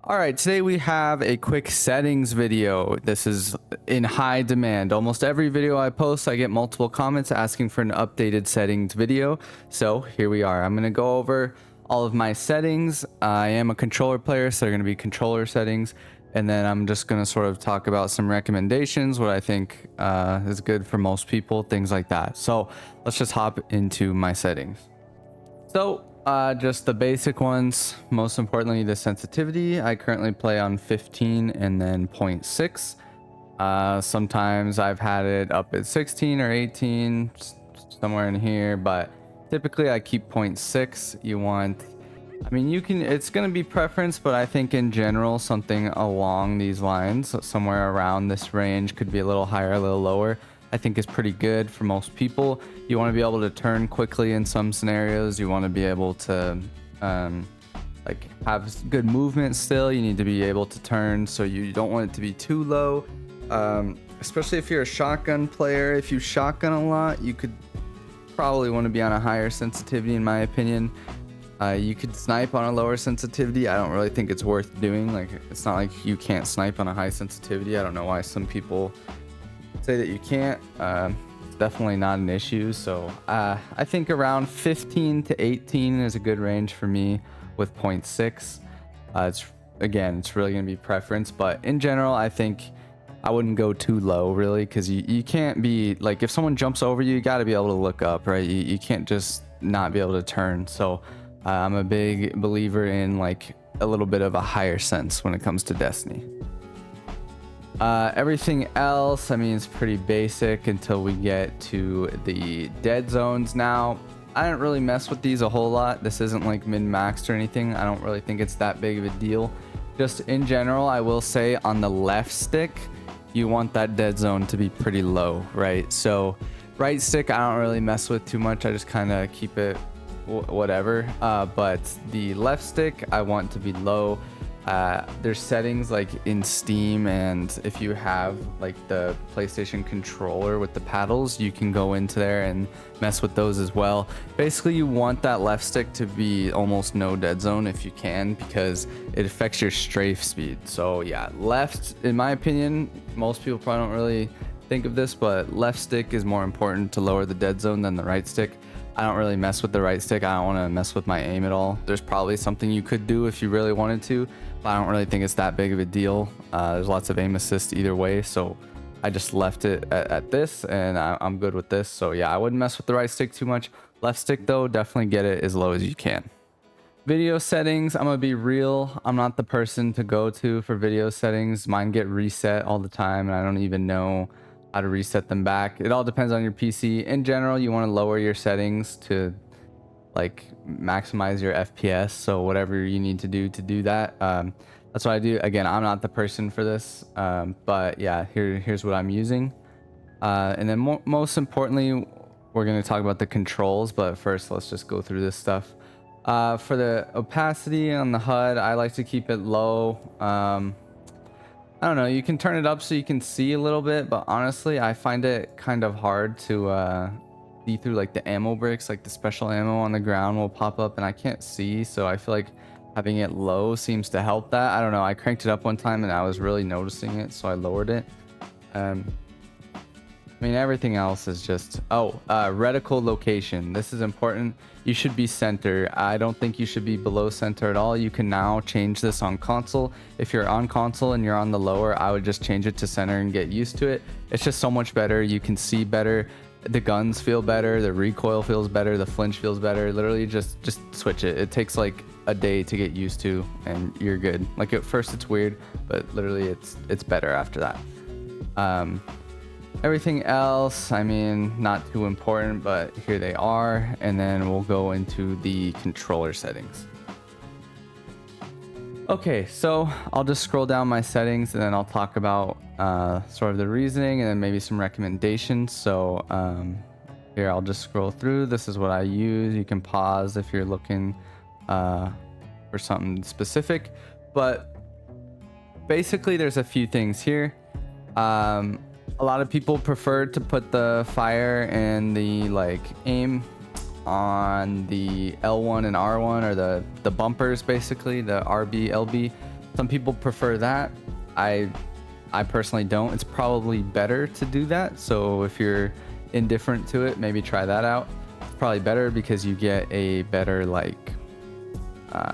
All right, today we have a quick settings video. This is in high demand. Almost every video I post, I get multiple comments asking for an updated settings video. So here we are. I'm going to go over all of my settings. I am a controller player, so they're going to be controller settings. And then I'm just going to sort of talk about some recommendations, what I think is good for most people, things like that. So let's just hop into my settings. So just the basic ones. Most importantly, the sensitivity. I currently play on 15 and then 0.6. Sometimes I've had it up at 16 or 18, somewhere in here, but typically I keep 0.6. You want, I mean, you can, it's going to be preference, but I think in general, something along these lines, somewhere around this range, could be a little higher, a little lower, I think is pretty good for most people. You want to be able to turn quickly in some scenarios. You want to be able to like have good movement still. You need to be able to turn, so you don't want it to be too low. Especially if you're a shotgun player. If you shotgun a lot, you could probably want to be on a higher sensitivity, in my opinion. You could snipe on a lower sensitivity. I don't really think it's worth doing. Like, it's not like you can't snipe on a high sensitivity. I don't know why some people say that you can't. It's definitely not an issue. So I think around 15 to 18 is a good range for me with 0.6. It's really gonna be preference, but in general, I think I wouldn't go too low, really, because you can't be like, if someone jumps over you, you got to be able to look up, right? You can't just not be able to turn. So I'm a big believer in like a little bit of a higher sense when it comes to Destiny. Everything else, I mean, it's pretty basic until we get to the dead zones. Now, I don't really mess with these a whole lot. This isn't like min-maxed or anything. I don't really think it's that big of a deal. Just in general, I will say on the left stick, you want that dead zone to be pretty low, right? So right stick, I don't really mess with too much. I just kind of keep it whatever. But the left stick, I want to be low. There's settings like in Steam, and if you have like the PlayStation controller with the paddles, you can go into there and mess with those as well. Basically, you want that left stick to be almost no dead zone if you can, because it affects your strafe speed. So yeah, left, in my opinion, most people probably don't really think of this, but left stick is more important to lower the dead zone than the right stick. I don't really mess with the right stick. I don't want to mess with my aim at all. There's probably something you could do if you really wanted to, but I don't really think it's that big of a deal. There's lots of aim assist either way, so I just left it at this, and I'm good with this. So yeah, I wouldn't mess with the right stick too much. Left stick though, definitely get it as low as you can. Video settings, I'm gonna be real. I'm not the person to go to for video settings. Mine get reset all the time, and I don't even know how to reset them back. It all depends on your PC. In general, you want to lower your settings to like maximize your FPS. So whatever you need to do that. That's what I do. Again, I'm not the person for this, but yeah, here's what I'm using. And then most importantly, we're going to talk about the controls, but first let's just go through this stuff. For the opacity on the HUD, I like to keep it low. I don't know, you can turn it up so you can see a little bit, but honestly, I find it kind of hard to see through like the ammo bricks. Like the special ammo on the ground will pop up and I can't see, so I feel like having it low seems to help that. I don't know, I cranked it up one time and I was really noticing it, so I lowered it. I mean, everything else is just, reticle location. This is important. You should be center. I don't think you should be below center at all. You can now change this on console. If you're on console and you're on the lower, I would just change it to center and get used to it. It's just so much better. You can see better. The guns feel better. The recoil feels better. The flinch feels better. Literally just switch it. It takes like a day to get used to and you're good. Like at first it's weird, but literally it's better after that. Everything else, I mean, not too important, but here they are. And then we'll go into the controller settings. Okay, so I'll just scroll down my settings and then I'll talk about sort of the reasoning and then maybe some recommendations. So here, I'll just scroll through. This is what I use. You can pause if you're looking for something specific. But basically, there's a few things here. A lot of people prefer to put the fire and the like aim on the L1 and R1, or the bumpers, basically the RB, LB. Some people prefer that. I personally don't. It's probably better to do that. So if you're indifferent to it, maybe try that out. It's probably better because you get a better like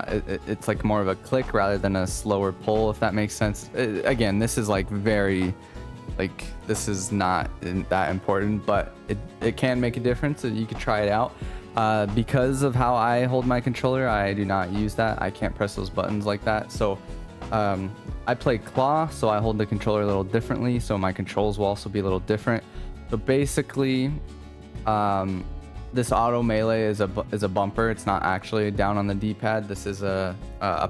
it's like more of a click rather than a slower pull, if that makes sense. Again, this is like very like, this is not that important, but it can make a difference. So you could try it out. Because of how I hold my controller, I do not use that. I can't press those buttons like that. So I play claw, so I hold the controller a little differently, so my controls will also be a little different. So basically, this auto melee is a bumper. It's not actually down on the D-pad. This is a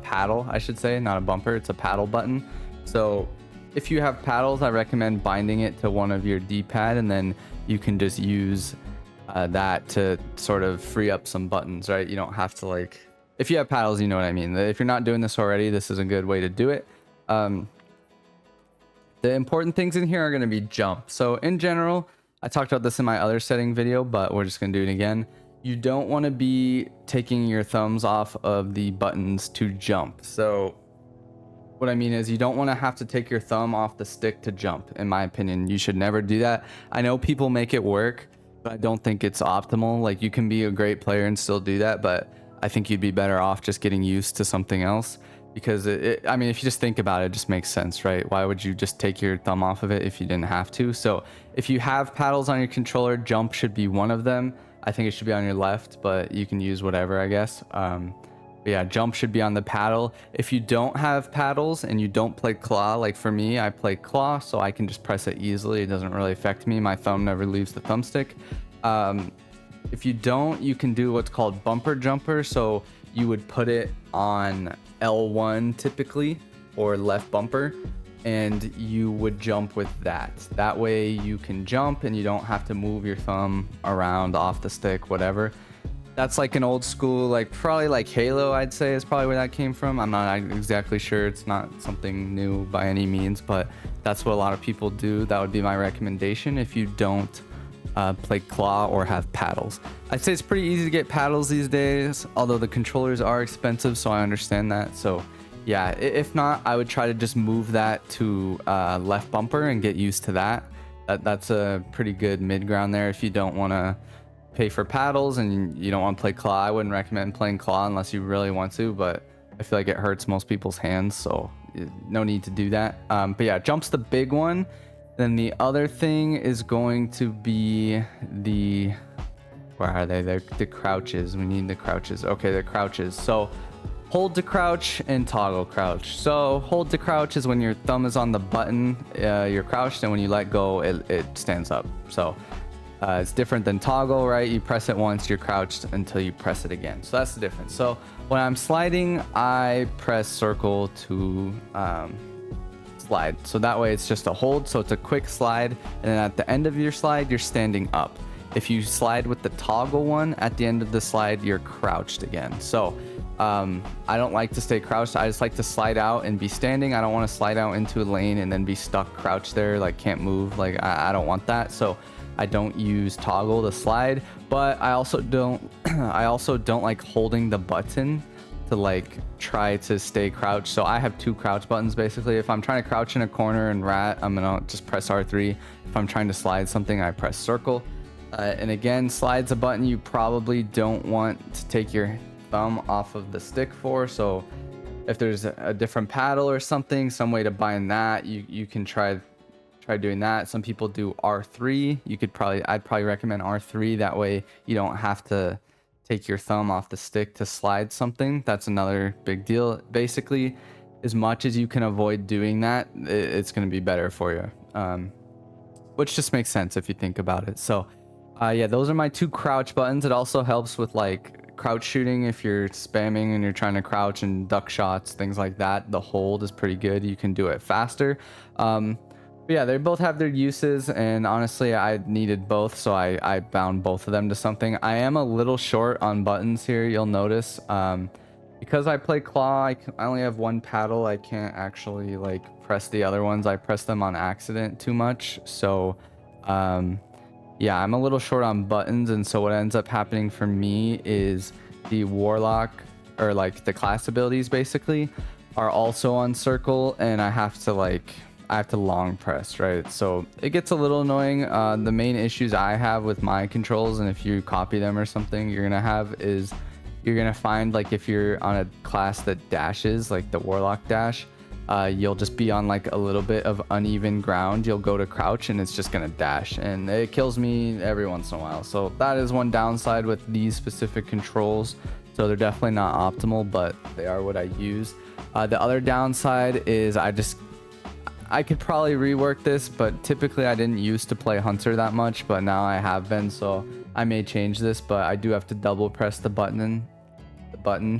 paddle, I should say, not a bumper. It's a paddle button. So if you have paddles, I recommend binding it to one of your D-pad, and then you can just use that to sort of free up some buttons, right? You don't have to like, if you have paddles, you know what I mean. If you're not doing this already, this is a good way to do it. The important things in here are going to be jump. So in general, I talked about this in my other setting video, but we're just going to do it again. You don't want to be taking your thumbs off of the buttons to jump. So what I mean is you don't want to have to take your thumb off the stick to jump. In my opinion, you should never do that. I know people make it work, but I don't think it's optimal. Like, you can be a great player and still do that, but I think you'd be better off just getting used to something else. Because I mean, if you just think about it, it just makes sense, right? Why would you just take your thumb off of it if you didn't have to? So if you have paddles on your controller, jump should be one of them. I think it should be on your left, but you can use whatever, I guess. But yeah, jump should be on the paddle. If you don't have paddles and you don't play claw, like for me, I play claw, so I can just press it easily. It doesn't really affect me. My thumb never leaves the thumbstick. If you don't, you can do what's called bumper jumper. So you would put it on L1 typically, or left bumper, and you would jump with that. That way you can jump and you don't have to move your thumb around off the stick, whatever. That's like an old school, like probably like Halo, I'd say is probably where that came from. I'm not exactly sure. It's not something new by any means, but that's what a lot of people do. That would be my recommendation if you don't play claw or have paddles. I'd say it's pretty easy to get paddles these days, although the controllers are expensive, so I understand that. So yeah, if not, I would try to just move that to left bumper and get used to that. That's a pretty good mid ground there. If you don't want to pay for paddles and you don't want to play claw, I wouldn't recommend playing claw unless you really want to, but I feel like it hurts most people's hands, so no need to do that. But yeah, jump's the big one. Then the other thing is going to be the, where are they? They're the crouches. We need the crouches. Okay, the crouches. So hold to crouch and toggle crouch. So hold to crouch is when your thumb is on the button, you're crouched, and when you let go, it stands up. So it's different than toggle, right? You press it once, you're crouched until you press it again. So that's the difference. So when I'm sliding, I press circle to slide. So that way it's just a hold. So it's a quick slide. And then at the end of your slide, you're standing up. If you slide with the toggle one, at the end of the slide, you're crouched again. So I don't like to stay crouched. I just like to slide out and be standing. I don't want to slide out into a lane and then be stuck crouched there, like can't move. Like I don't want that. So I don't use toggle to slide, but I also don't like holding the button to like try to stay crouched. So I have two crouch buttons basically. If I'm trying to crouch in a corner and rat, I'm gonna just press R3. If I'm trying to slide something, I press circle. And again, slide's a button you probably don't want to take your thumb off of the stick for. So if there's a different paddle or something, some way to bind that, you can try doing that. Some people do R3. I'd probably recommend R3. That way you don't have to take your thumb off the stick to slide something. That's another big deal. Basically, as much as you can avoid doing that, it's going to be better for you. Which just makes sense if you think about it. So yeah, those are my two crouch buttons. It also helps with like crouch shooting. If you're spamming and you're trying to crouch and duck shots, things like that, the hold is pretty good. You can do it faster. But yeah, they both have their uses, and honestly, I needed both, so I bound both of them to something. I am a little short on buttons here, you'll notice. Because I play claw, I only have one paddle. I can't actually like press the other ones. I press them on accident too much. So yeah, I'm a little short on buttons, and so what ends up happening for me is the warlock, or like the class abilities basically, are also on circle, and I have to long press, right? So it gets a little annoying. The main issues I have with my controls, and if you copy them or something, you're gonna have is you're gonna find like if you're on a class that dashes, like the Warlock dash, you'll just be on like a little bit of uneven ground. You'll go to crouch and it's just gonna dash, and it kills me every once in a while. So that is one downside with these specific controls. So they're definitely not optimal, but they are what I use. The other downside is I could probably rework this, but typically I didn't used to play Hunter that much, but now I have been, so I may change this. But I do have to double press the button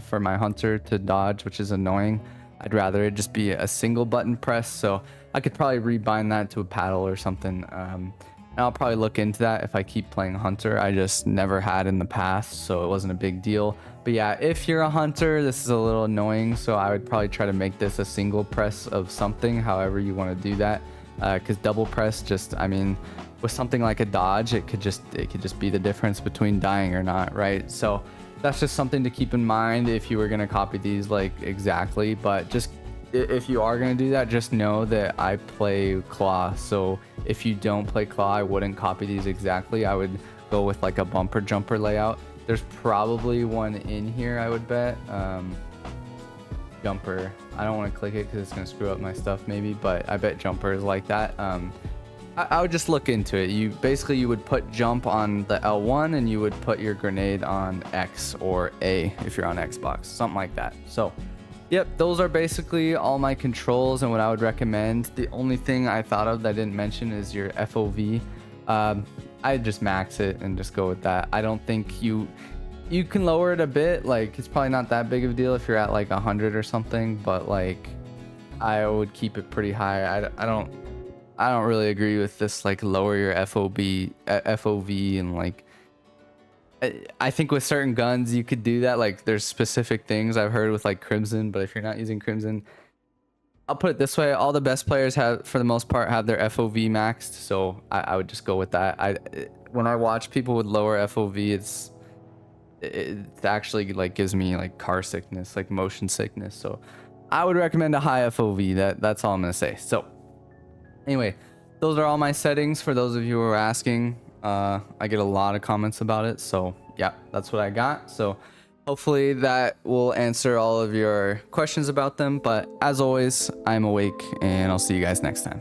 for my Hunter to dodge, which is annoying. I'd rather it just be a single button press, so I could probably rebind that to a paddle or something. And I'll probably look into that if I keep playing Hunter. I just never had in the past, so it wasn't a big deal. But yeah, if you're a Hunter, this is a little annoying, so I would probably try to make this a single press of something, however you want to do that. Because double press just, I mean, with something like a dodge, it could just be the difference between dying or not, right? So that's just something to keep in mind if you were going to copy these like exactly. But just if you are going to do that, just know that I play claw. So if you don't play claw, I wouldn't copy these exactly. I would go with like a bumper jumper layout. There's probably one in here, I would bet. Jumper, I don't want to click it because it's going to screw up my stuff maybe, but I bet jumper is like that. I would just look into it. You would put jump on the L1 and you would put your grenade on X or A if you're on Xbox, something like that. So yep, those are basically all my controls and what I would recommend. The only thing I thought of that I didn't mention is your FOV. I'd just max it and just go with that. I don't think you can lower it a bit. Like, it's probably not that big of a deal if you're at like 100 or something, but like I would keep it pretty high. I don't really agree with this like lower your FOV and like I think with certain guns you could do that. Like there's specific things I've heard with like Crimson, but if you're not using Crimson, I'll put it this way, all the best players have, for the most part, have their FOV maxed, so I would just go with that. When I watch people with lower FOV, it actually like gives me like car sickness, like motion sickness. So I would recommend a high FOV. That's all I'm gonna say. So anyway, those are all my settings for those of you who are asking. I get a lot of comments about it, so yeah, that's what I got. So hopefully that will answer all of your questions about them. But as always, I'm awake, and I'll see you guys next time.